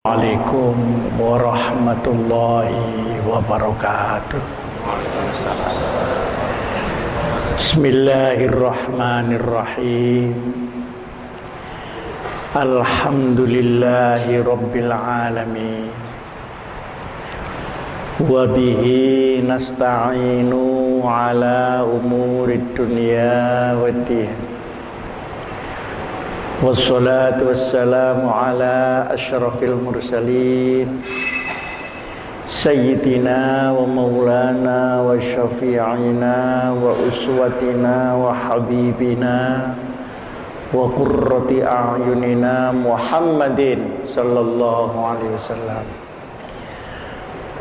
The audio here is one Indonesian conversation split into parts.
Assalamualaikum warahmatullahi wabarakatuh. Bismillahirrahmanirrahim. Alhamdulillahi rabbil alamin. Wa bihi nasta'inu ala umurid dunya waddin. Wassalatu wassalamu ala asyrafil mursalin Sayyidina wa maulana wa syafi'ina wa uswatina wa habibina wa qurrati a'yunina Muhammadin sallallahu alaihi wasallam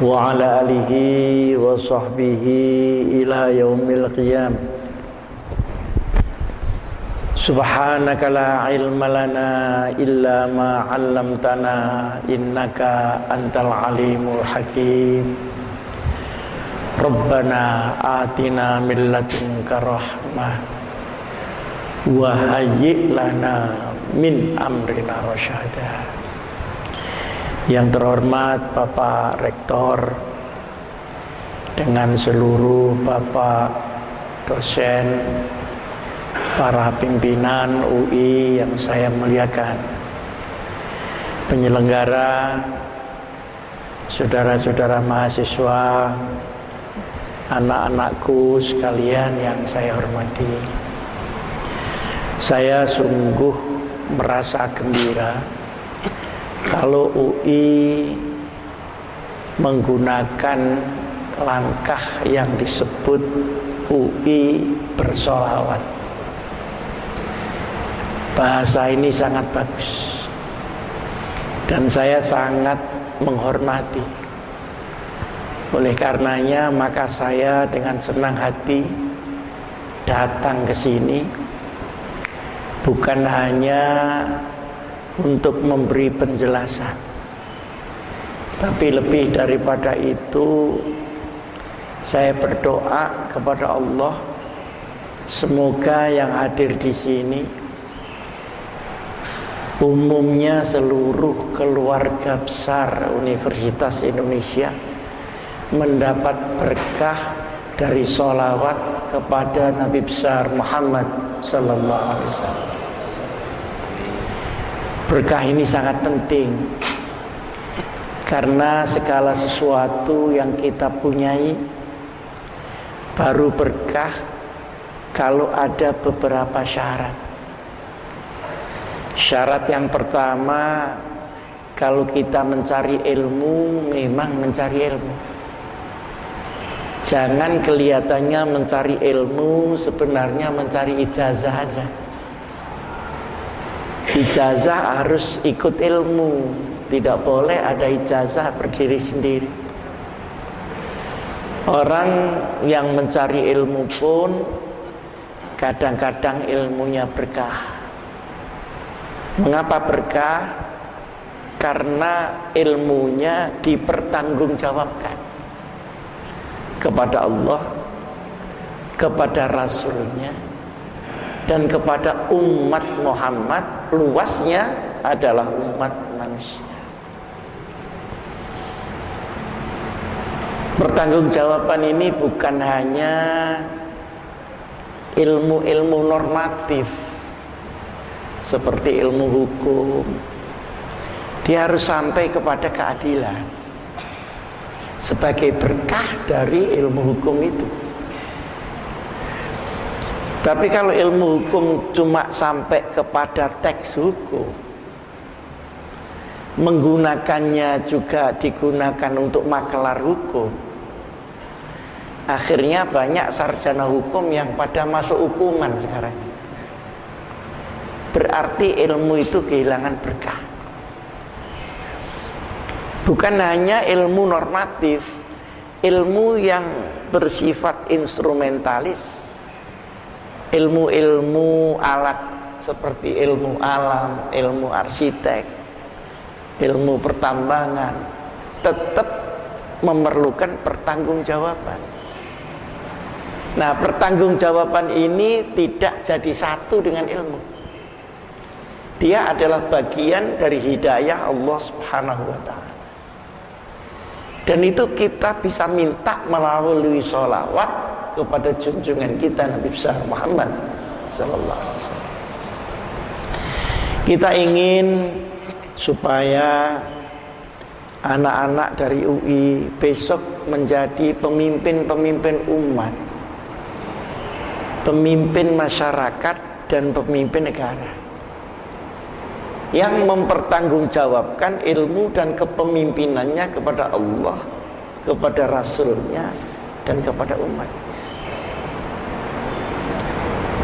wa ala alihi wa sahbihi ila yaumil qiyamah. Subhanaka la ilma lana illa ma 'allamtana innaka antal alimul hakim. Rabbana atina min ladunka rahmah wa hayyi' lana min amrina rasyada. Yang terhormat Bapak Rektor dengan seluruh Bapak dosen, para pimpinan UI yang saya muliakan, penyelenggara, saudara-saudara mahasiswa, anak-anakku sekalian yang saya hormati. Saya sungguh merasa gembira kalau UI menggunakan langkah yang disebut UI bersolawat. Bahasa ini sangat bagus dan saya sangat menghormati. Oleh karenanya maka saya dengan senang hati datang ke sini, bukan hanya untuk memberi penjelasan, tapi lebih daripada itu saya berdoa kepada Allah, semoga yang hadir di sini umumnya seluruh keluarga besar Universitas Indonesia mendapat berkah dari sholawat kepada Nabi besar Muhammad sallallahu alaihi wasallam. Berkah ini sangat penting karena segala sesuatu yang kita punyai baru berkah kalau ada beberapa syarat. Syarat yang pertama, kalau kita mencari ilmu, memang mencari ilmu. Jangan kelihatannya mencari ilmu, sebenarnya mencari ijazah aja. Ijazah harus ikut ilmu, tidak boleh ada ijazah berdiri sendiri. Orang yang mencari ilmu pun kadang-kadang ilmunya berkah. Mengapa berkah? Karena ilmunya dipertanggungjawabkan kepada Allah, kepada Rasulnya, dan kepada umat Muhammad. Luasnya adalah umat manusia. Pertanggungjawaban ini bukan hanya ilmu-ilmu normatif seperti ilmu hukum, dia harus sampai kepada keadilan sebagai berkah dari ilmu hukum itu. Tapi kalau ilmu hukum cuma sampai kepada teks hukum, menggunakannya juga digunakan untuk makelar hukum, akhirnya banyak sarjana hukum yang pada masuk hukuman sekarang. Berarti ilmu itu kehilangan berkah. Bukan hanya ilmu normatif, ilmu yang bersifat instrumentalis, ilmu-ilmu alat seperti ilmu alam, ilmu arsitek, ilmu pertambangan, tetap memerlukan pertanggungjawaban. Nah, pertanggungjawaban ini tidak jadi satu dengan ilmu. Dia adalah bagian dari hidayah Allah Subhanahu wa taala. Dan itu kita bisa minta melalui sholawat kepada junjungan kita Nabi besar Muhammad sallallahu alaihi wasallam. Kita ingin supaya anak-anak dari UI besok menjadi pemimpin-pemimpin umat, pemimpin masyarakat dan pemimpin negara yang mempertanggungjawabkan ilmu dan kepemimpinannya kepada Allah, kepada Rasulnya, dan kepada umat.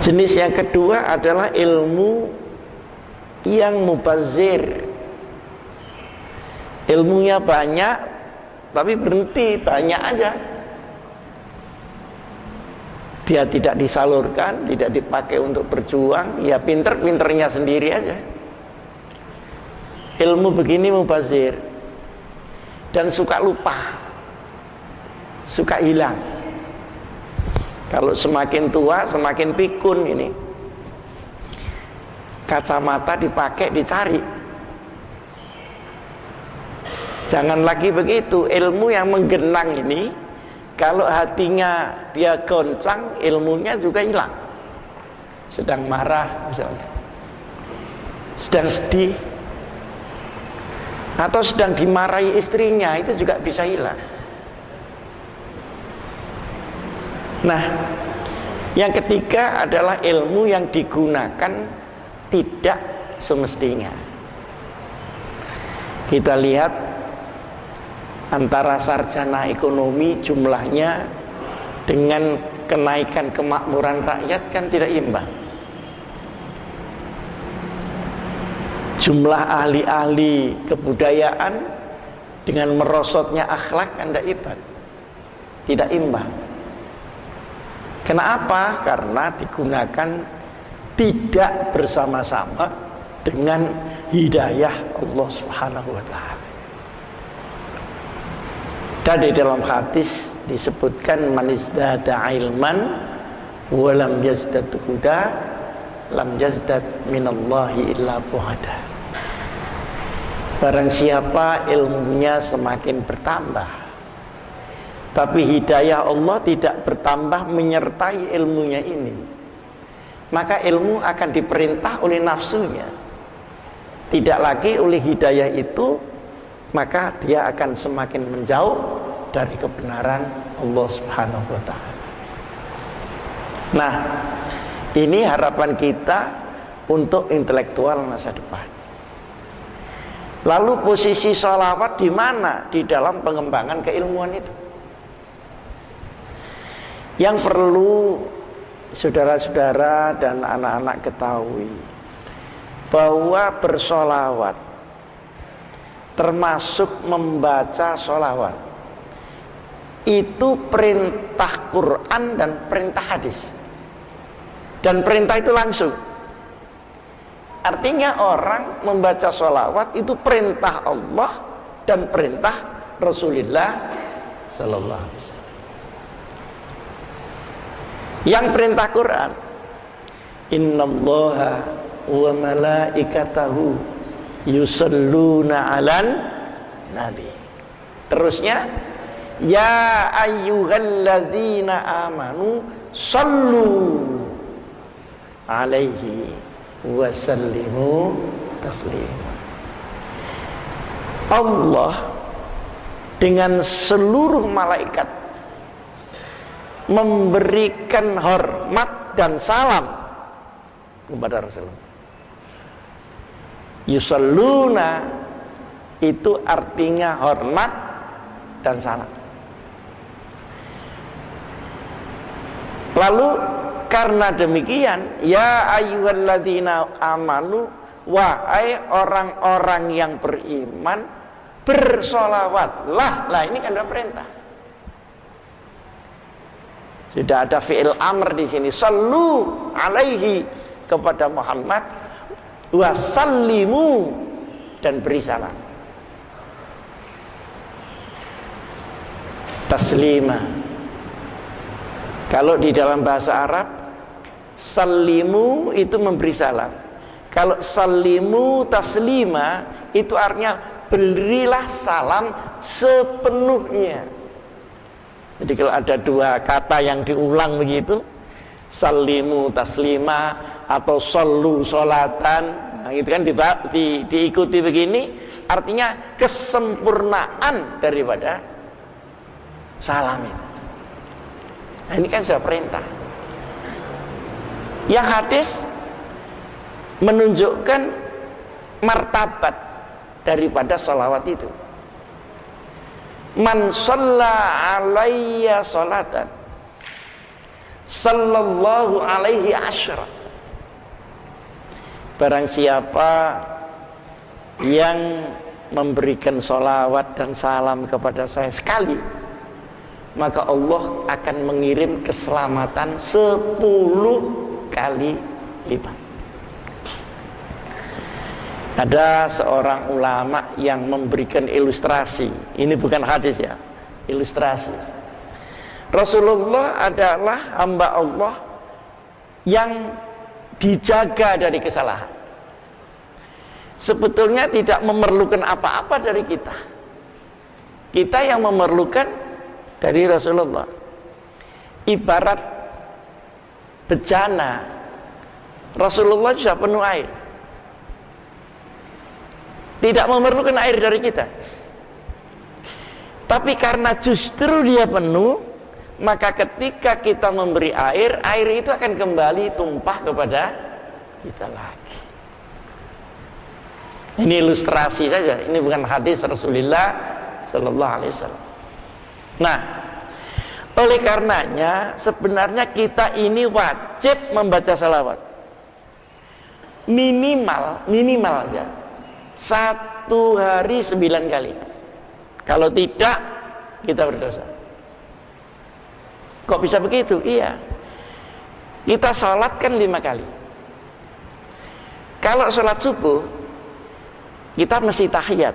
Jenis yang kedua adalah ilmu yang mubazir. Ilmunya banyak, tapi berhenti banyak aja. Dia tidak disalurkan, tidak dipakai untuk berjuang, ya pinter-pinternya sendiri aja. Ilmu begini mubazir dan suka lupa, suka hilang. Kalau semakin tua semakin pikun ini. Kacamata dipakai dicari. Jangan lagi begitu. Ilmu yang menggenang ini, kalau hatinya dia goncang, ilmunya juga hilang. Sedang marah misalnya, sedang sedih, atau sedang dimarahi istrinya, itu juga bisa hilang. Nah, yang ketiga adalah ilmu yang digunakan tidak semestinya. Kita lihat antara sarjana ekonomi jumlahnya dengan kenaikan kemakmuran rakyat kan tidak imbang. Jumlah ahli-ahli kebudayaan dengan merosotnya akhlak kan tidak imbang. Kenapa? Karena digunakan tidak bersama-sama dengan hidayah Allah Subhanahu wa taala. Dan di dalam hadis disebutkan man izdada ilman wa lam yazdad huda lam yazdad minallahi illa bu'ada. Barang siapa ilmunya semakin bertambah, tapi hidayah Allah tidak bertambah menyertai ilmunya ini, maka ilmu akan diperintah oleh nafsunya, tidak lagi oleh hidayah itu. Maka dia akan semakin menjauh dari kebenaran Allah Subhanahu wa taala. Nah, ini harapan kita untuk intelektual masa depan. Lalu posisi sholawat di mana di dalam pengembangan keilmuan itu? Yang perlu saudara-saudara dan anak-anak ketahui bahwa bersolawat, termasuk membaca sholawat, itu perintah Quran dan perintah hadis. Dan perintah itu langsung. Artinya orang membaca sholawat itu perintah Allah dan perintah Rasulullah sallallahu alaihi wasallam. Yang perintah Quran, innallaha wa malaikatahu yusalluna 'alan nabi. Terusnya, ya ayyuhalladzina amanu sallu 'alaihi wa sallimu taslima. Allah dengan seluruh malaikat memberikan hormat dan salam kepada Rasulullah. Yusalluna itu artinya hormat dan salam. Lalu karena demikian, ya ayyuhalladzina amanu, wahai orang-orang yang beriman, bersolawatlah. Lah ini kan ada perintah. Tidak ada fi'il amr di sini. Sallu alaihi, kepada Muhammad, wasallimu, dan beri salam. Taslima. Kalau di dalam bahasa Arab, sallimu itu memberi salam. Kalau sallimu taslima itu artinya berilah salam sepenuhnya. Jadi kalau ada dua kata yang diulang begitu, sallimu taslima atau sallu sholatan, nah itu kan diikuti begini, artinya kesempurnaan daripada salam itu. Nah ini kan sudah perintah. Yang hadis menunjukkan martabat daripada sholawat itu. Man shalla alayya sholatan sallallahu alaihi asyra. Barang siapa yang memberikan sholawat dan salam kepada saya sekali, maka Allah akan mengirim keselamatan 10 kali lipat. Ada seorang ulama yang memberikan ilustrasi. Ini bukan hadis ya, ilustrasi. Rasulullah adalah hamba Allah yang dijaga dari kesalahan. Sebetulnya tidak memerlukan apa-apa dari kita. Kita yang memerlukan dari Rasulullah. Ibarat bejana, Rasulullah sudah penuh air. Tidak memerlukan air dari kita. Tapi karena justru dia penuh, maka ketika kita memberi air, air itu akan kembali tumpah kepada kita lagi. Ini ilustrasi saja. Ini bukan hadis Rasulullah Sallallahu Alaihi Wasallam. Nah, oleh karenanya sebenarnya kita ini wajib membaca salawat. Minimal aja. 1 hari 9 kali. Kalau tidak, kita berdosa. Kok bisa begitu? Iya. Kita sholat kan 5 kali. Kalau sholat subuh, kita mesti tahiyat.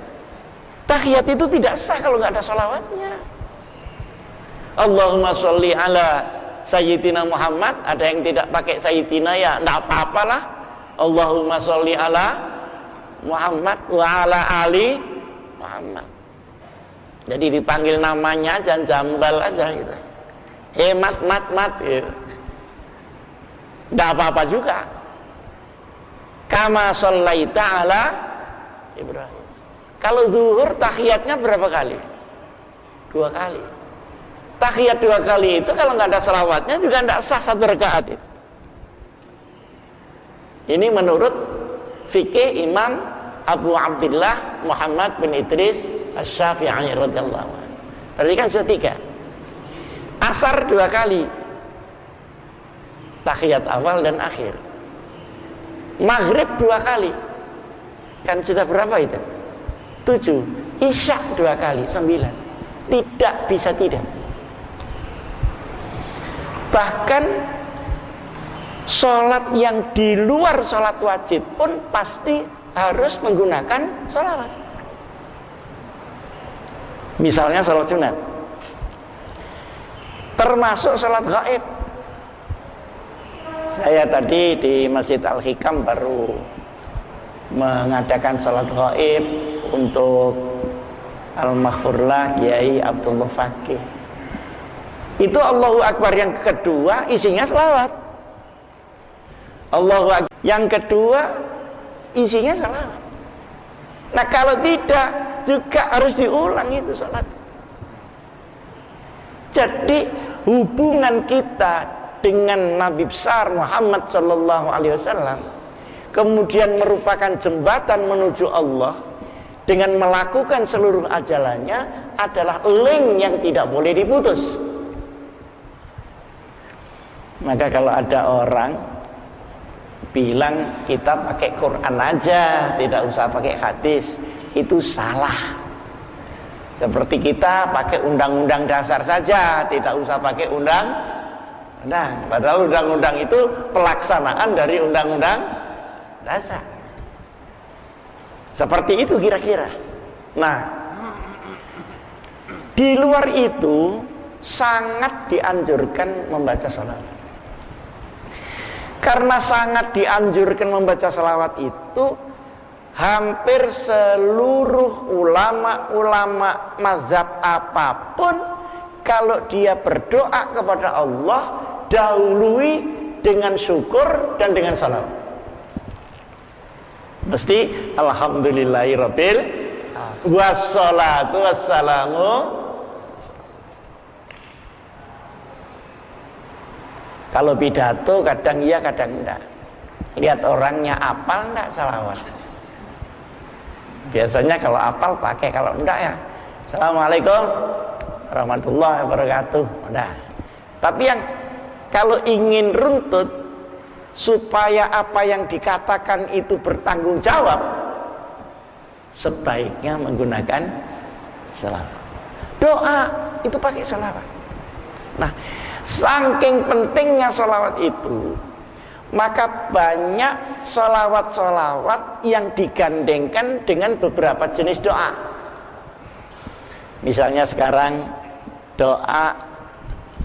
Tahiyat itu tidak sah kalau nggak ada sholawatnya. Allahumma sholli ala Sayyidina Muhammad. Ada yang tidak pakai Sayyidina, ya nggak apa-apalah. Allahumma sholli ala Muhammad wa ala ali Muhammad. Jadi dipanggil namanya aja, jambal aja gitu. Mat gitu. Nggak apa-apa juga. Kama shallaita ala Ibrahim. Kalau zuhur tahiyatnya berapa kali? 2 kali. Tahiyat 2 kali itu kalau nggak ada selawatnya juga nggak sah 1 rakaat itu. Ini menurut fikih Imam Abu Abdullah Muhammad bin Idris Asy-Syafi'i radhiyallahu anhu. Berarti kan sudah 3. Asar 2 kali. Tahiyat awal dan akhir. Maghrib 2 kali. Kan sudah berapa itu? 7. Isya 2 kali, 9. Tidak bisa tidak. Bahkan sholat yang di luar sholat wajib pun pasti harus menggunakan sholawat. Misalnya sholat sunat, termasuk sholat gaib. Saya tadi di Masjid Al-Hikam baru mengadakan sholat gaib untuk Al-Maghfurlah Kiai Abdullah Fakih. Itu Allahu Akbar yang kedua isinya sholawat. Allahu Akbar yang kedua isinya sholawat. Nah kalau tidak juga harus diulang itu sholat. Jadi hubungan kita dengan Nabi besar Muhammad Sallallahu Alaihi Wasallam kemudian merupakan jembatan menuju Allah dengan melakukan seluruh ajalannya adalah link yang tidak boleh diputus. Maka kalau ada orang bilang kita pakai Quran aja, tidak usah pakai hadis, itu salah. Seperti kita pakai undang-undang dasar saja, tidak usah pakai undang-undang. Padahal undang-undang itu pelaksanaan dari undang-undang dasar. Seperti itu kira-kira. Nah, di luar itu sangat dianjurkan membaca sholawat. Karena sangat dianjurkan membaca salawat itu, hampir seluruh ulama-ulama mazhab apapun, kalau dia berdoa kepada Allah, dahului dengan syukur dan dengan salawat. Mesti alhamdulillahirabbil wassalatu wassalamu. Kalau pidato kadang iya kadang enggak. Lihat orangnya apal enggak salawat. Biasanya kalau apal pakai, kalau enggak ya Assalamualaikum warahmatullahi wabarakatuh. Udah. Tapi yang kalau ingin runtut supaya apa yang dikatakan itu bertanggung jawab, sebaiknya menggunakan salawat. Doa itu pakai salawat. Nah, saking pentingnya salawat itu, maka banyak salawat-salawat yang digandengkan dengan beberapa jenis doa. Misalnya sekarang doa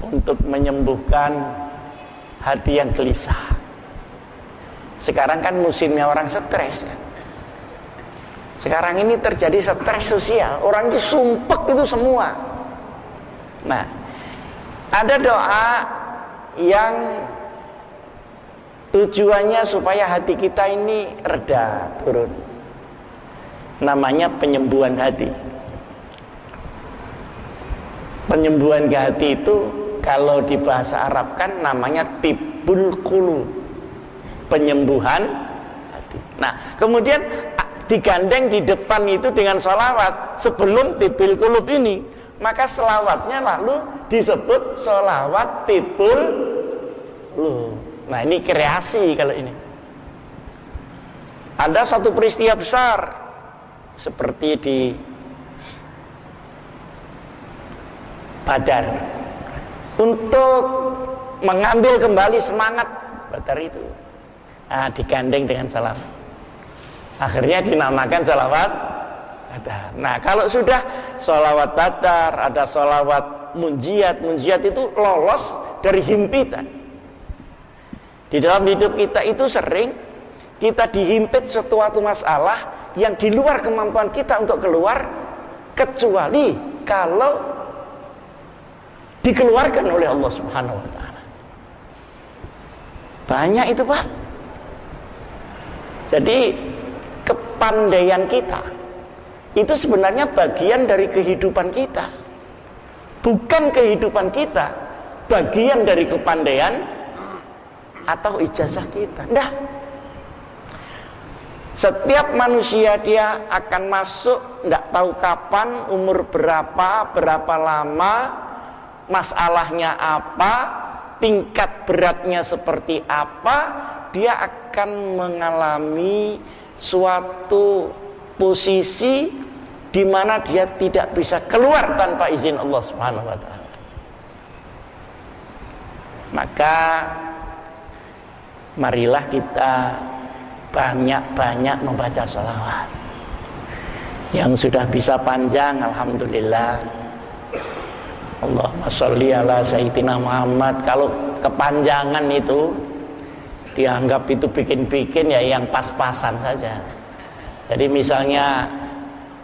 untuk menyembuhkan hati yang gelisah. Sekarang kan musimnya orang stres ya. Sekarang ini terjadi stres sosial, orang itu sumpek itu semua. Nah, ada doa yang tujuannya supaya hati kita ini reda, turun. Namanya penyembuhan hati. Penyembuhan hati itu kalau di bahasa Arab kan namanya tibbul qulub. Penyembuhan hati. Nah, kemudian digandeng di depan itu dengan sholawat sebelum tibbul qulub ini, maka selawatnya lalu disebut sholawat tibbul qulub. Nah, ini kreasi kalau ini. Ada satu peristiwa besar seperti di Badar, untuk mengambil kembali semangat Badar itu, nah, digandeng dengan salawat. Akhirnya dinamakan salawat Badar. Nah, kalau sudah salawat Badar, ada salawat munjiat. Munjiat itu lolos dari himpitan. Di dalam hidup kita itu sering kita dihimpit suatu masalah yang di luar kemampuan kita untuk keluar, kecuali kalau dikeluarkan oleh Allah Subhanahu wa taala. Banyak itu, Pak. Jadi kepandaian kita itu sebenarnya bagian dari kehidupan kita. Bukan kehidupan kita bagian dari kepandaian atau ijazah kita. Enggak. Setiap manusia dia akan masuk, enggak tahu kapan, umur berapa lama, masalahnya apa, tingkat beratnya seperti apa, dia akan mengalami suatu posisi di mana dia tidak bisa keluar tanpa izin Allah Subhanahu wa taala. Maka marilah kita banyak-banyak membaca sholawat. Yang sudah bisa panjang, alhamdulillah. Allahumma sholli ala sayyidina Muhammad. Kalau kepanjangan itu dianggap itu bikin-bikin, ya yang pas-pasan saja. Jadi misalnya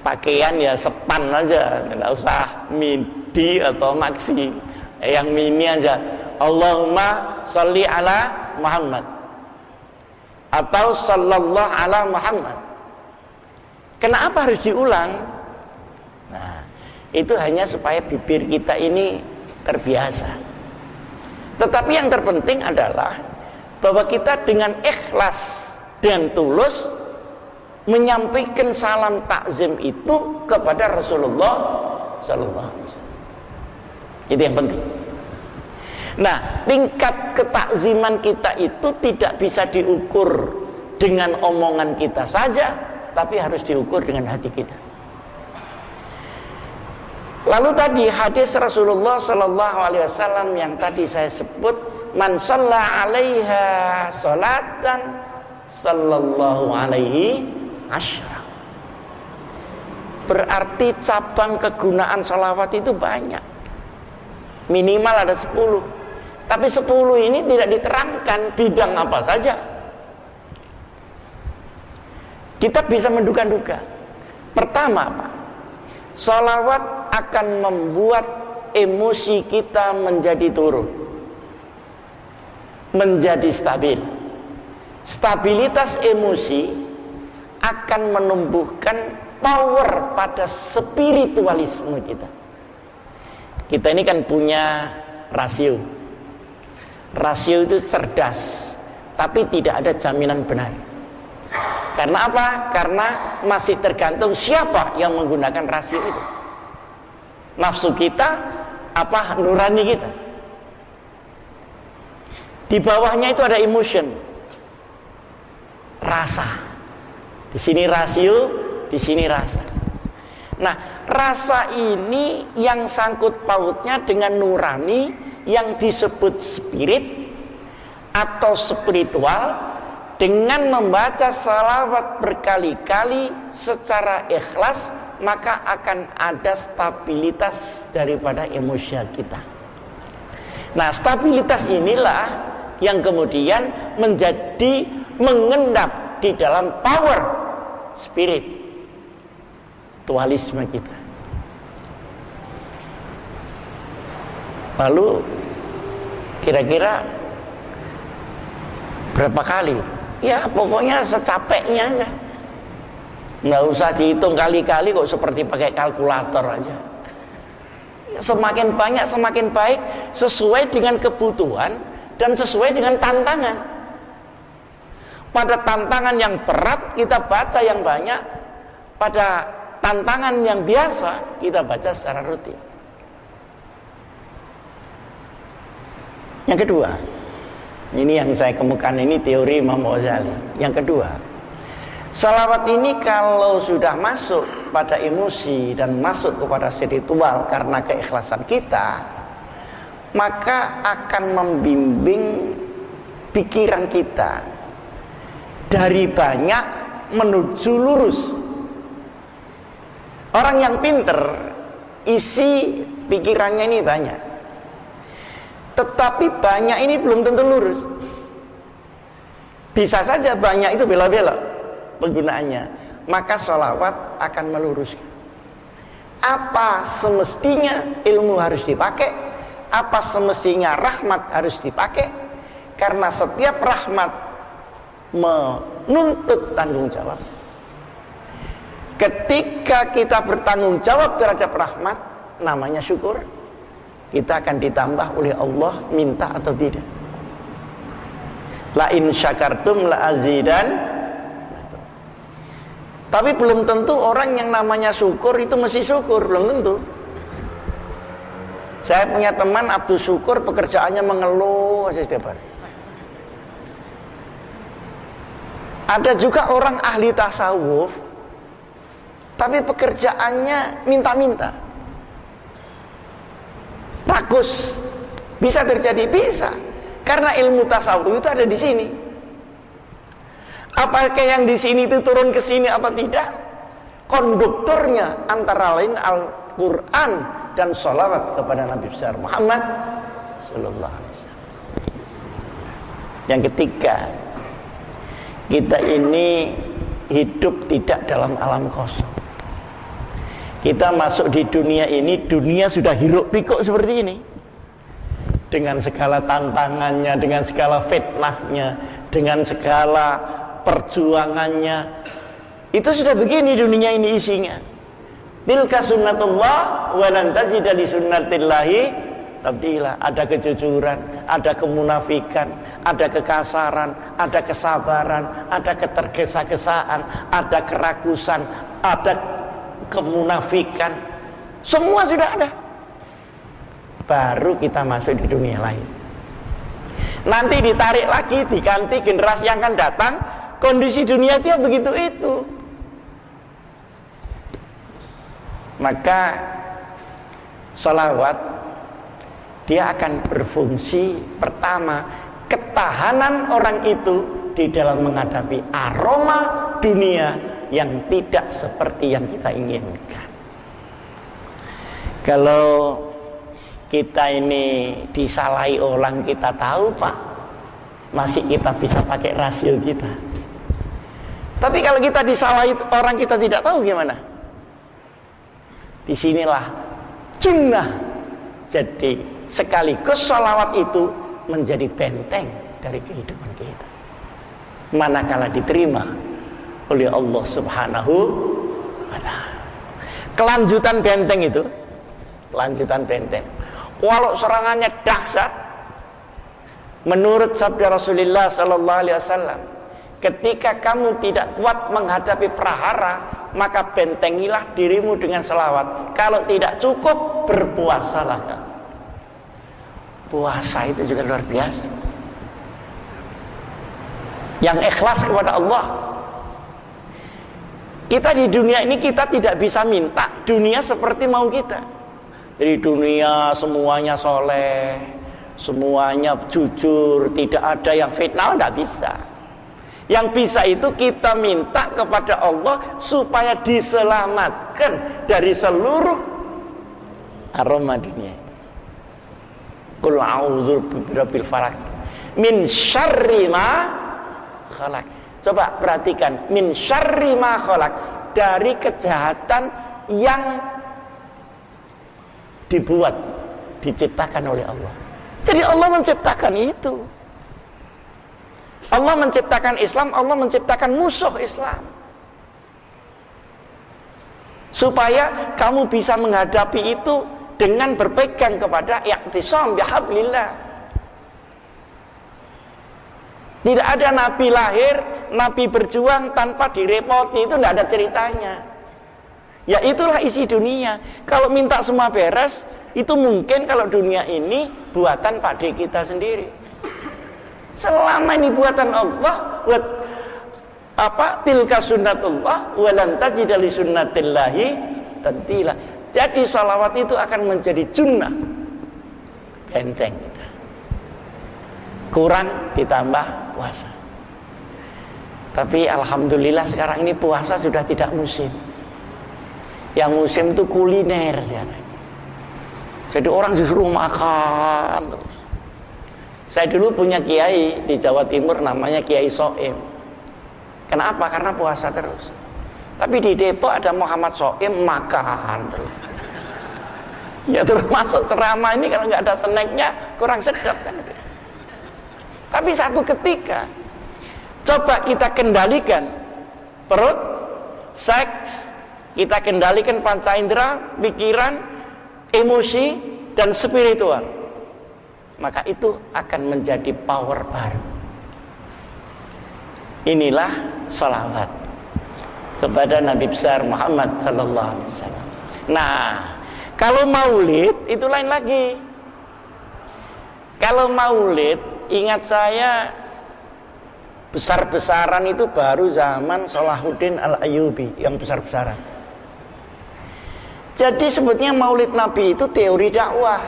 pakaian ya sepan aja, tidak usah midi atau maksi, yang mini aja. Allahumma sholli ala Muhammad atau sallallahu ala Muhammad. Kenapa harus diulang? Nah, itu hanya supaya bibir kita ini terbiasa. Tetapi yang terpenting adalah bahwa kita dengan ikhlas dan tulus menyampaikan salam takzim itu kepada Rasulullah sallallahu alaihi wasallam. Itu yang penting. Nah, tingkat ketakziman kita itu tidak bisa diukur dengan omongan kita saja, tapi harus diukur dengan hati kita. Lalu tadi hadis Rasulullah sallallahu alaihi wasallam yang tadi saya sebut, man shalla 'alaiha sholatan sallallahu alaihi asyra. Berarti cabang kegunaan sholawat itu banyak. Minimal ada 10. Tapi 10 ini tidak diterangkan bidang apa saja. Kita bisa menduga-duga. Pertama apa? Sholawat akan membuat emosi kita menjadi turun, menjadi stabil. Stabilitas emosi akan menumbuhkan power pada spiritualisme kita. Kita ini kan punya rasio. Rasio itu cerdas, tapi tidak ada jaminan benar. Karena apa? Karena masih tergantung siapa yang menggunakan rasio itu. Nafsu kita, apa nurani kita. Di bawahnya itu ada emotion, rasa. Di sini rasio, di sini rasa. Nah, rasa ini yang sangkut pautnya dengan nurani yang disebut spirit atau spiritual. Dengan membaca salawat berkali-kali secara ikhlas, maka akan ada stabilitas daripada emosi kita. Nah, stabilitas inilah yang kemudian menjadi mengendap di dalam power spiritualisme kita. Lalu kira-kira berapa kali? Ya pokoknya secapeknya aja. Nggak usah dihitung kali-kali kok, seperti pakai kalkulator aja. Semakin banyak semakin baik, sesuai dengan kebutuhan dan sesuai dengan tantangan. Pada tantangan yang berat kita baca yang banyak, pada tantangan yang biasa kita baca secara rutin. Yang kedua, ini yang saya kemukakan, ini teori Imam Ghazali. Yang kedua, salawat ini kalau sudah masuk pada emosi dan masuk kepada spiritual karena keikhlasan kita, maka akan membimbing pikiran kita dari banyak menuju lurus. Orang yang pinter, isi pikirannya ini banyak, tetapi banyak ini belum tentu lurus. Bisa saja banyak itu belok-belok penggunaannya. Maka sholawat akan meluruskan. Apa semestinya ilmu harus dipakai, apa semestinya rahmat harus dipakai. Karena setiap rahmat menuntut tanggung jawab. Ketika kita bertanggung jawab terhadap rahmat, namanya syukur. Kita akan ditambah oleh Allah, minta atau tidak. La in syakartum la azidan. Tapi belum tentu orang yang namanya syukur itu mesti syukur, belum tentu. Saya punya teman Abdul Syukur, pekerjaannya mengeluh setiap hari. Ada juga orang ahli tasawuf, tapi pekerjaannya minta-minta. Rakus. Bisa terjadi, bisa. Karena ilmu tasawuf itu ada di sini. Apakah yang di sini itu turun ke sini apa tidak? Konduktornya antara lain Al-Quran dan sholawat kepada Nabi besar Muhammad Sallallahu Alaihi Wasallam. Yang ketiga, kita ini hidup tidak dalam alam kosong. Kita masuk di dunia ini, dunia sudah hiruk pikuk seperti ini. Dengan segala tantangannya, dengan segala fitnahnya, dengan segala perjuangannya. Itu sudah begini dunia ini isinya. Tilka sunnatullah wa lan tajida li sunnatillahi tabdila. Ada kejujuran, ada kemunafikan, ada kekasaran, ada kesabaran, ada ketergesa-gesaan, ada kerakusan, ada kemunafikan, semua sudah ada. Baru kita masuk di dunia lain. Nanti ditarik lagi, diganti generasi yang akan datang, kondisi dunia dia begitu itu. Maka sholawat dia akan berfungsi pertama, ketahanan orang itu di dalam menghadapi aroma dunia yang tidak seperti yang kita inginkan. Kalau kita ini disalahi orang kita tahu Pak, masih kita bisa pakai rasio kita. Tapi kalau kita disalahi orang kita tidak tahu gimana? Disinilah sunnah. Jadi sekaligus sholawat itu menjadi benteng dari kehidupan kita. Manakala diterima oleh Allah Subhanahu wa ta'ala. Kelanjutan benteng itu, kelanjutan benteng. Walau serangannya dahsyat, menurut sabda Rasulullah sallallahu alaihi wasallam, ketika kamu tidak kuat menghadapi prahara, maka bentengilah dirimu dengan selawat. Kalau tidak cukup, berpuasalah. Puasa itu juga luar biasa. Yang ikhlas kepada Allah. Kita di dunia ini kita tidak bisa minta dunia seperti mau kita. Jadi dunia semuanya soleh, semuanya jujur, tidak ada yang fitnah, tidak bisa. Yang bisa itu kita minta kepada Allah supaya diselamatkan dari seluruh aroma dunia. Qul a'udzu birabbil falaq min syarri ma khalaq. Coba perhatikan, min syarri ma khalaq, dari kejahatan yang dibuat, diciptakan oleh Allah. Jadi Allah menciptakan itu. Allah menciptakan Islam, Allah menciptakan musuh Islam. Supaya kamu bisa menghadapi itu dengan berpegang kepada i'tisam bihablillah. Tidak ada nabi lahir, nabi berjuang tanpa direpoti, itu tidak ada ceritanya. Ya itulah isi dunia. Kalau minta semua beres, itu mungkin kalau dunia ini buatan Pak D kita sendiri. Selama ini buatan Allah, tilka sunnatullah walan tajida li sunnatillahi tabdila. Jadi salawat itu akan menjadi sunnah, benteng kita. Kurang ditambah puasa. Tapi alhamdulillah sekarang ini puasa sudah tidak musim. Yang musim itu kuliner sekarang. Jadi orang disuruh makan terus. Saya dulu punya kiai di Jawa Timur namanya Kiai Soim. Kenapa? Karena puasa terus. Tapi di Depok ada Muhammad Soim makan terus. Ya terus masuk ceramah ini kalau nggak ada snacknya kurang sedap kan. Tapi satu ketika coba kita kendalikan perut, seks, kita kendalikan panca indera, pikiran, emosi dan spiritual, maka itu akan menjadi power baru. Inilah sholawat kepada Nabi besar Muhammad sallallahu alaihi wasallam. Nah, kalau maulid itu lain lagi. Kalau maulid, ingat saya besar-besaran itu baru zaman Salahuddin Al-Ayyubi yang besar-besaran. Jadi sebetulnya maulid Nabi itu teori dakwah.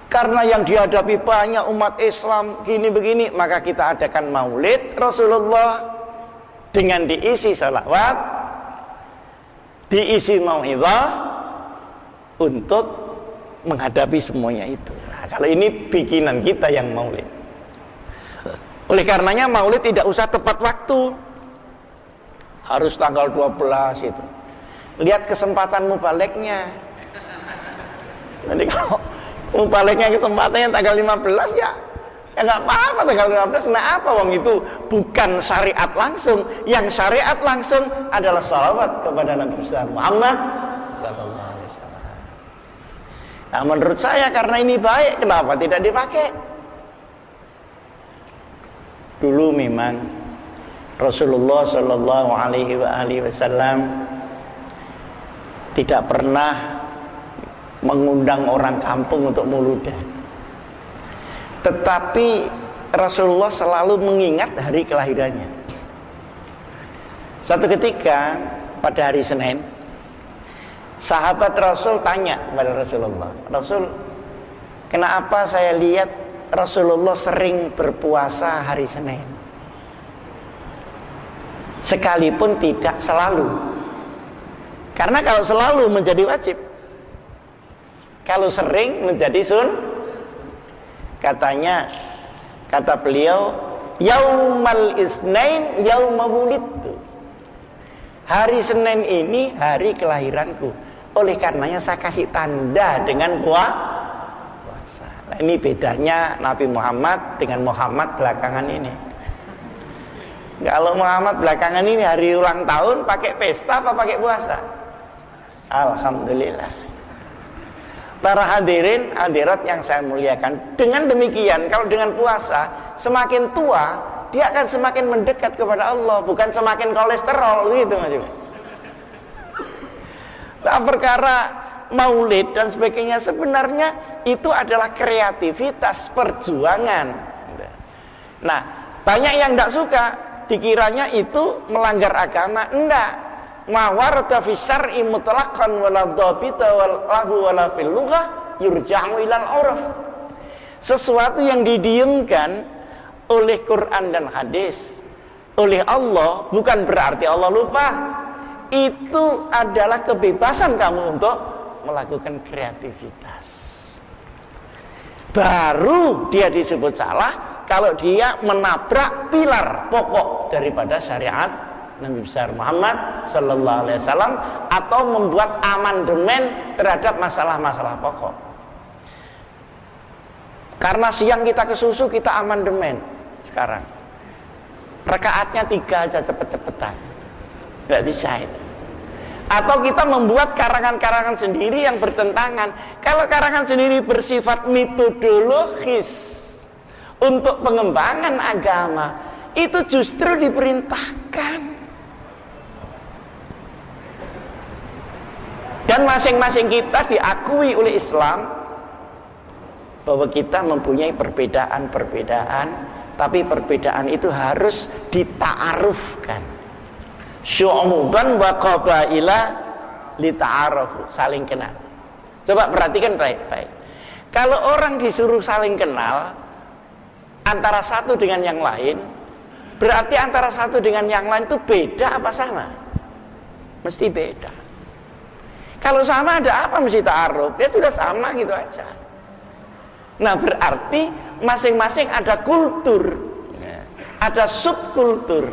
Karena yang dihadapi banyak umat Islam gini begini, maka kita adakan maulid Rasulullah dengan diisi salawat, diisi mau'izah untuk menghadapi semuanya itu. Nah, kalau ini bikinan kita yang maulid. Oleh karenanya maulid tidak usah tepat waktu, harus tanggal 12 itu. Lihat kesempatan mubaliknya. Nanti kalau mubaliknya kesempatannya tanggal 15 ya nggak apa-apa tanggal 15. Nah apa wong itu bukan syariat langsung. Yang syariat langsung adalah sholawat kepada Nabi besar Muhammad sallallahu alaihi wasallam. Nah menurut saya karena ini baik, kenapa tidak dipakai? Dulu memang Rasulullah sallallahu alaihi wasallam tidak pernah mengundang orang kampung untuk mauludan. Tetapi Rasulullah selalu mengingat hari kelahirannya. Satu ketika pada hari Senin, sahabat Rasul tanya kepada Rasulullah, Rasul, kenapa saya lihat Rasulullah sering berpuasa hari Senin? Sekalipun tidak selalu. Karena kalau selalu menjadi wajib. Kalau sering menjadi katanya, kata beliau, yaumal isnain yauma wulidtu. Hari Senin ini hari kelahiranku. Oleh karenanya saya kasih tanda dengan puasa. Nah, ini bedanya Nabi Muhammad dengan Muhammad belakangan ini. Kalau Muhammad belakangan ini hari ulang tahun pakai pesta apa pakai puasa? Alhamdulillah. Para hadirin hadirat yang saya muliakan, dengan demikian kalau dengan puasa semakin tua dia akan semakin mendekat kepada Allah, bukan semakin kolesterol gitu Mas. Nah, perkara maulid dan sebagainya sebenarnya itu adalah kreativitas perjuangan. Nah, banyak yang tidak suka, dikiranya itu melanggar agama. Enggak. Ma warada fi syar'i mutlaqan wala dhabita lahu wala fil lughah yurja'u ilal 'urf. Sesuatu yang didiamkan oleh Quran dan hadis oleh Allah bukan berarti Allah lupa. Itu adalah kebebasan kamu untuk melakukan kreativitas. Baru dia disebut salah kalau dia menabrak pilar pokok daripada syariat Nabi besar Muhammad sallallahu alaihi wasallam atau membuat amandemen terhadap masalah-masalah pokok. Karena siang kita ke susu, kita amandemen sekarang. Rakaatnya 3 aja cepet-cepetan. Nggak bisa itu. Atau kita membuat karangan-karangan sendiri yang bertentangan. Kalau karangan sendiri bersifat metodologis untuk pengembangan agama, itu justru diperintahkan. Dan masing-masing kita diakui oleh Islam bahwa kita mempunyai perbedaan-perbedaan, tapi perbedaan itu harus dita'arufkan. Syu'uban wa qabaila lita'arufu, saling kenal. Coba perhatikan baik-baik. Kalau orang disuruh saling kenal antara satu dengan yang lain, berarti antara satu dengan yang lain itu beda apa sama? Mesti beda. Kalau sama ada apa mesti ta'aruf? Ya sudah sama gitu aja. Nah, berarti masing-masing ada kultur, ada subkultur,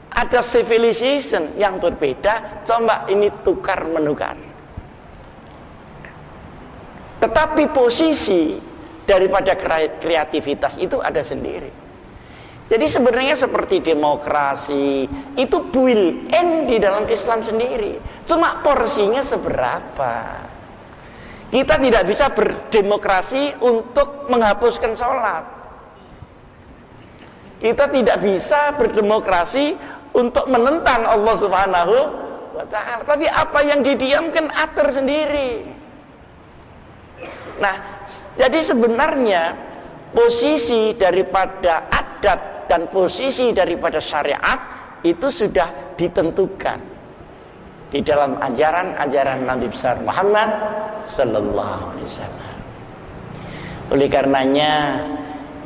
ada civilization yang berbeda. Coba ini tukar menukar. Tetapi posisi daripada kreativitas itu ada sendiri. Jadi sebenarnya seperti demokrasi itu built-in di dalam Islam sendiri. Cuma porsinya seberapa. Kita tidak bisa berdemokrasi untuk menghapuskan sholat. Kita tidak bisa berdemokrasi untuk menentang Allah Subhanahu wa ta'ala. Tapi apa yang didiamkan atur sendiri. Nah, jadi sebenarnya posisi daripada adat dan posisi daripada syariat itu sudah ditentukan di dalam ajaran-ajaran Nabi besar Muhammad sallallahu alaihi wasallam. Oleh karenanya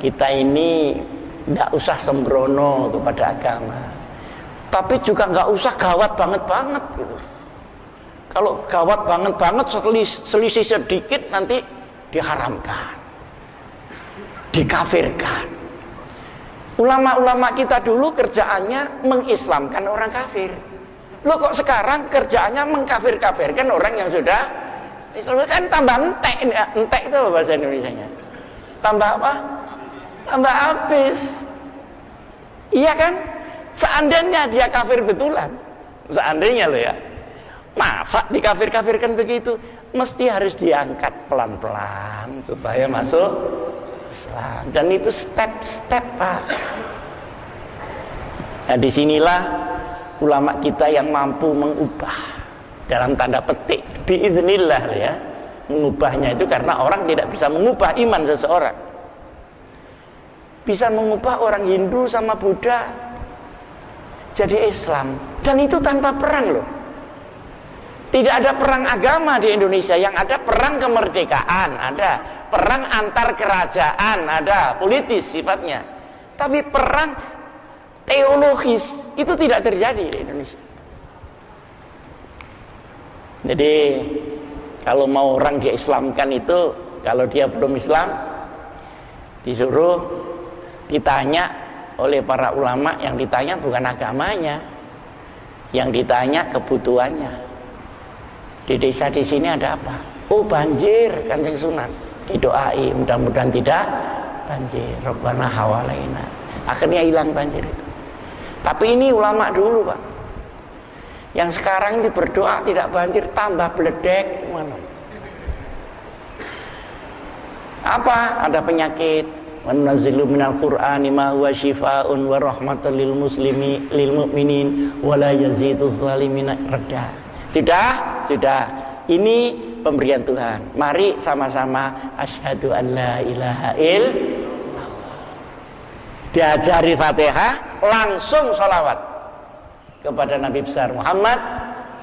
kita ini tidak usah sembrono kepada agama, tapi juga nggak usah gawat banget gitu. Kalau gawat banget selisih sedikit nanti diharamkan, dikafirkan. Ulama-ulama kita dulu kerjaannya mengislamkan orang kafir. Loh kok sekarang kerjaannya mengkafir-kafirkan orang yang sudah Islam? Kan tambah entek. Entek itu bahasa Indonesianya. Tambah apa? Tambah habis. Iya kan? Seandainya dia kafir betulan. Seandainya loh ya. Masa dikafir-kafirkan begitu? Mesti harus diangkat pelan-pelan supaya masuk Islam. Dan itu step-step Pak. Nah disinilah ulama kita yang mampu mengubah dalam tanda petik biiznillah ya. Mengubahnya itu karena orang tidak bisa mengubah iman seseorang. Bisa mengubah orang Hindu sama Buddha jadi Islam. Dan itu tanpa perang loh. Tidak ada perang agama di Indonesia. Yang ada perang kemerdekaan, ada perang antar kerajaan, ada politis sifatnya. Tapi perang teologis itu tidak terjadi di Indonesia. Jadi Kalau mau orang dia Islamkan itu, kalau dia belum Islam, disuruh ditanya oleh para ulama. Yang ditanya bukan agamanya, yang ditanya kebutuhannya. Di desa di sini ada apa? Oh banjir, Kanjeng Sunan. Didoai, mudah-mudahan tidak banjir. Rabbana hawalaina. Akhirnya hilang banjir itu. Tapi ini ulama dulu, Pak. Yang sekarang ini berdoa tidak banjir, tambah beledek. Mana? Apa? Ada penyakit. Wa nunazzilu minal Qur'ani ma huwa syifaa'un wa rahmatan lil mu'minin wa la yaziduz zalimina radda. Sudah. Ini pemberian Tuhan. Mari sama-sama asyhadu an la ilaha illallah. Diajari Fatihah, langsung sholawat kepada Nabi besar Muhammad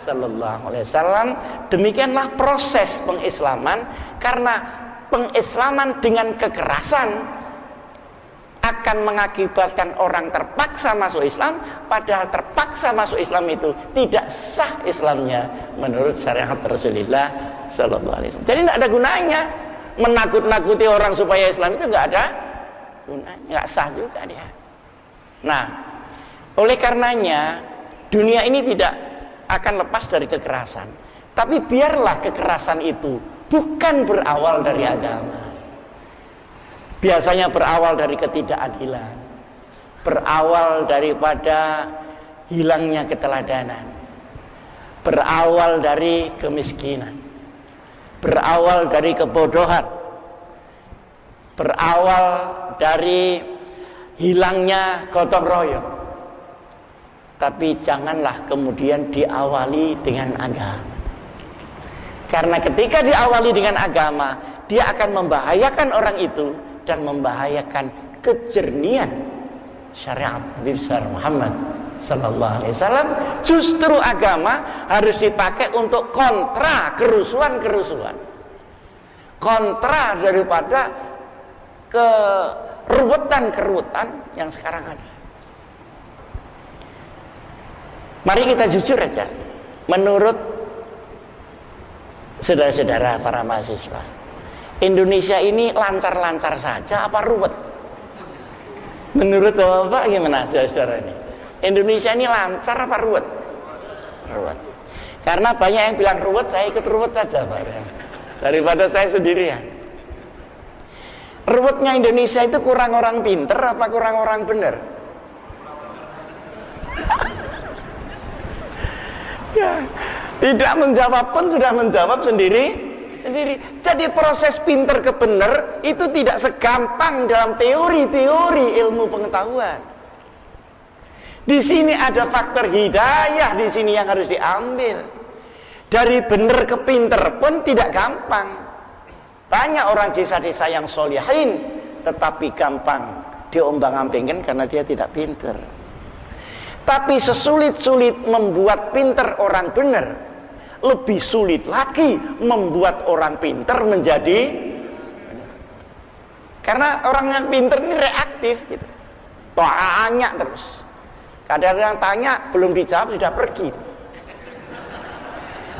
sallallahu alaihi wasallam. Demikianlah proses pengislaman, karena pengislaman dengan kekerasan akan mengakibatkan orang terpaksa masuk Islam, padahal terpaksa masuk Islam itu tidak sah Islamnya menurut syariat Rasulullah sallallahu alaihi wasallam. Jadi tidak ada gunanya menakut-nakuti orang supaya Islam, itu tidak ada gunanya, nggak sah juga dia. Nah, oleh karenanya dunia ini tidak akan lepas dari kekerasan. Tapi biarlah kekerasan itu bukan berawal dari agama. Biasanya berawal dari ketidakadilan, berawal daripada hilangnya keteladanan, berawal dari kemiskinan, berawal dari kebodohan, berawal dari hilangnya gotong royong. Tapi janganlah kemudian diawali dengan agama. Karena ketika diawali dengan agama, dia akan membahayakan orang itu dan membahayakan kejernihan syariat Nabi besar Muhammad sallallahu alaihi wasallam. Justru agama harus dipakai untuk kontra kerusuhan-kerusuhan, kontra daripada keruwetan-keruwetan yang sekarang ada. Mari kita jujur aja. Menurut saudara-saudara para mahasiswa, Indonesia ini lancar-lancar saja apa ruwet? Menurut Bapak gimana saudara-saudara ini? Indonesia ini lancar apa ruwet? Ruwet. Karena banyak yang bilang ruwet, saya ikut ruwet saja, Pak. Daripada saya sendirian. Ruwetnya Indonesia itu kurang orang pinter apa kurang orang benar? Ya, tidak menjawab pun sudah menjawab sendiri. Jadi proses pinter ke benar itu tidak segampang dalam teori-teori ilmu pengetahuan. Di sini ada faktor hidayah di sini yang harus diambil. Dari benar ke pinter pun tidak gampang. Banyak orang desa-desa yang solihin tetapi gampang diombang-ambingkan karena dia tidak pinter. Tapi sesulit-sulit membuat pinter orang benar, lebih sulit lagi membuat orang pinter menjadi benar. Karena orang yang pinter ini reaktif gitu. Tanya terus. Kadang-kadang tanya belum dijawab sudah pergi.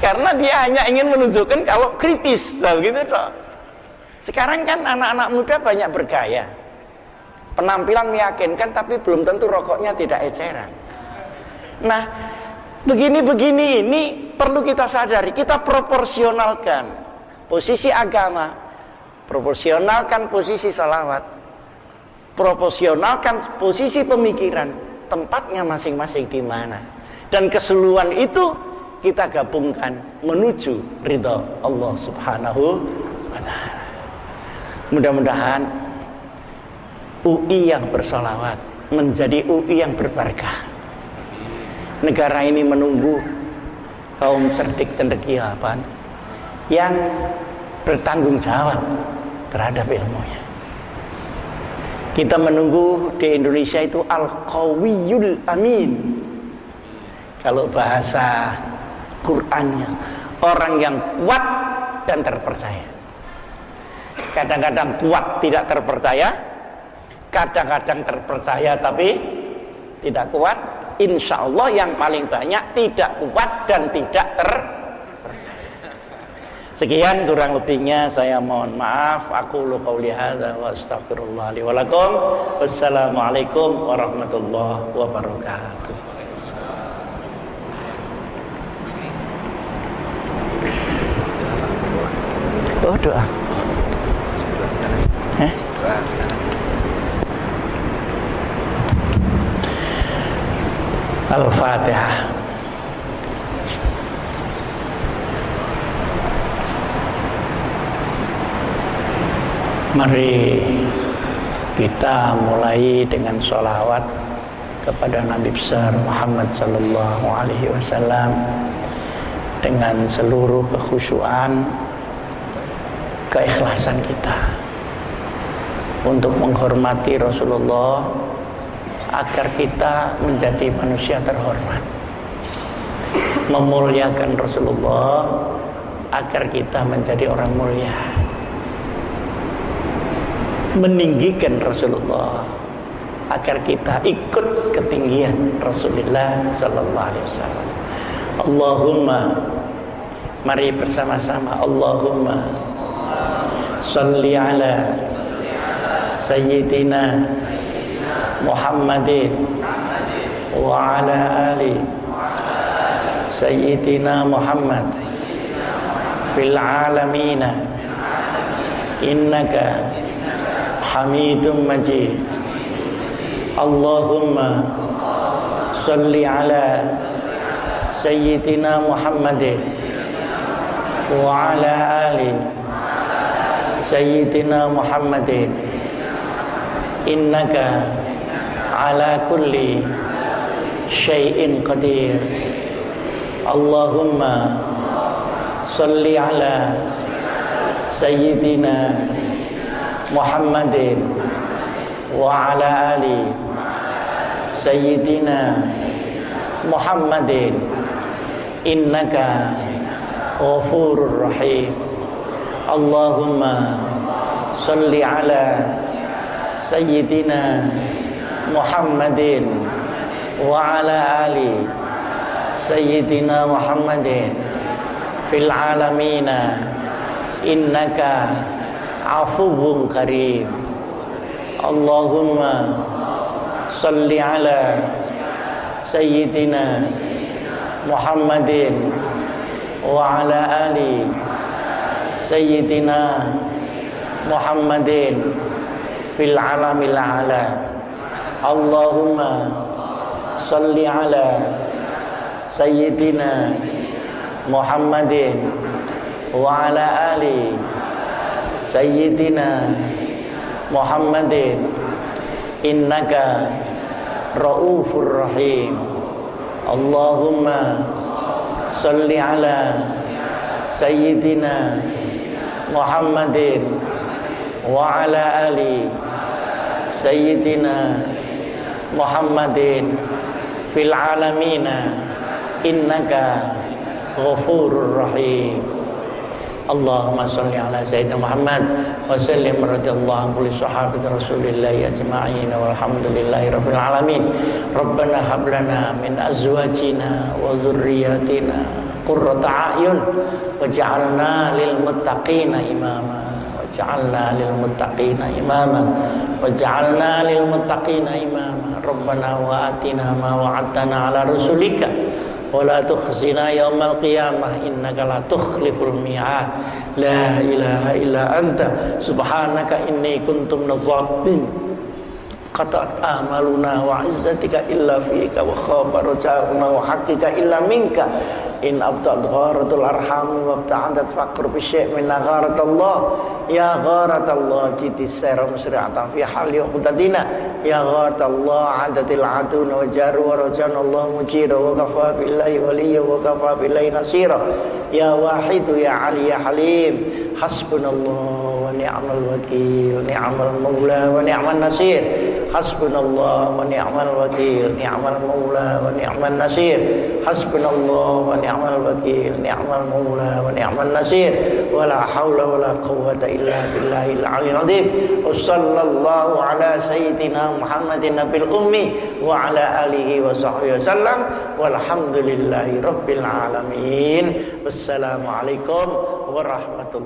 Karena dia hanya ingin menunjukkan kalau kritis, gitu toh. Sekarang kan anak-anak muda banyak bergaya. Penampilan meyakinkan tapi belum tentu rokoknya tidak eceran. Nah, begini-begini ini perlu kita sadari. Kita proporsionalkan posisi agama, proporsionalkan posisi salawat, proporsionalkan posisi pemikiran, tempatnya masing-masing di mana. Dan keseluruhan itu kita gabungkan menuju ridha Allah Subhanahu wa ta'ala. Mudah-mudahan UI yang bersalawat menjadi UI yang berbarakah. Negara ini menunggu kaum cerdik-cendekia yang bertanggung jawab terhadap ilmunya. Kita menunggu di Indonesia itu al-qawiyul amin. Kalau bahasa Qur'annya, orang yang kuat dan terpercaya. Kadang-kadang kuat tidak terpercaya, kadang-kadang terpercaya tapi tidak kuat. Insya Allah yang paling banyak tidak kuat dan tidak terpercaya. Sekian kurang lebihnya saya mohon maaf. Aqulu qouli hadza wa astaghfirullah li wa lakum. Wassalamualaikum warahmatullahi wabarakatuh. Oh, doa. Al-Fatihah. Mari kita mulai dengan sholawat kepada Nabi besar Muhammad sallallahu alaihi wasallam dengan seluruh kekhusyuan, keikhlasan kita untuk menghormati Rasulullah agar kita menjadi manusia terhormat, memuliakan Rasulullah agar kita menjadi orang mulia, meninggikan Rasulullah agar kita ikut ketinggian Rasulullah sallallahu alaihi wasallam. Allahumma, mari bersama-sama, Allahumma shalli ala sayyidina Muhammadin wa ala ali sayyidina Muhammad fil alamina innaka Hamidum Majid. Allahumma salli ala sayyidina Muhammadin wa ala ali sayyidina Muhammadin innaka ala kulli syai'in qadir. Allahumma salli ala sayyidina Muhammadin wa ala ali sayyidina Muhammadin innaka ghafurur rahim. Allahumma salli ala sayyidina Muhammadin wa ala ali sayyidina Muhammadin fil alamina innaka afuwwun karim. Allahumma salli ala sayyidina Muhammadin wa ala ali sayyidina Muhammadin fil alamil a'la. Allahumma salli ala sayyidina Muhammadin wa ala ali sayyidina Muhammadin innaka raufur rahim. Allahumma salli ala sayyidina Muhammadin wa ala ali sayyidina Muhammadin fil alamina innaka ghafurur rahim. Allahumma salli ala sayyidina Muhammad wa sallim radhiyallahu anhu li sahabati Rasulillah ajma'in walhamdulillahi rabbil alamin. Rabbana hab lana min azwajina wa dhurriyyatina qurrata a'yun waj'alna lil muttaqina imama waj'alna lil muttaqina imama waj'alna lil muttaqina imama. Rabbana wa atina ma wa'adtana ala rasulika wa la tukhzina yaumal qiyamah innaka la tukhliful mi'ad. La ilaha illa anta subhanaka inni kuntu minadh dhalimin. Qatat amaluna wa izzatika illa fika wa khaba raja'una wa haqqika illa minka. In abtad gharatul arham wa abta'adat faqr bi syai' min gharatallah ya gharatallah jiti sayra musri'atan fi hali uqtadina ya gharatallah adatil adun wa jaru wa rajana Allah mujira wa kafa billahi waliyya wa kafa billahi nasira ya wahidu ya ali ya halim hasbunallah wa ni'mal wakil ni'mal maula wa ni'man nasir. Hasbunallah wa ni'mal wakil ni'mal maula wa ni'man nasir. Hasbunallah wa ni'mal wakil ni'mal maula wa ni'man nasir. Wala haula wala quwwata illa billahil aliyyil azim. Wa sallallahu ala sayyidina Muhammadin nabil ummi wa ala alihi wa sahbihi wasallam walhamdulillahi rabbil alamin. Wassalamualaikum warahmatullahi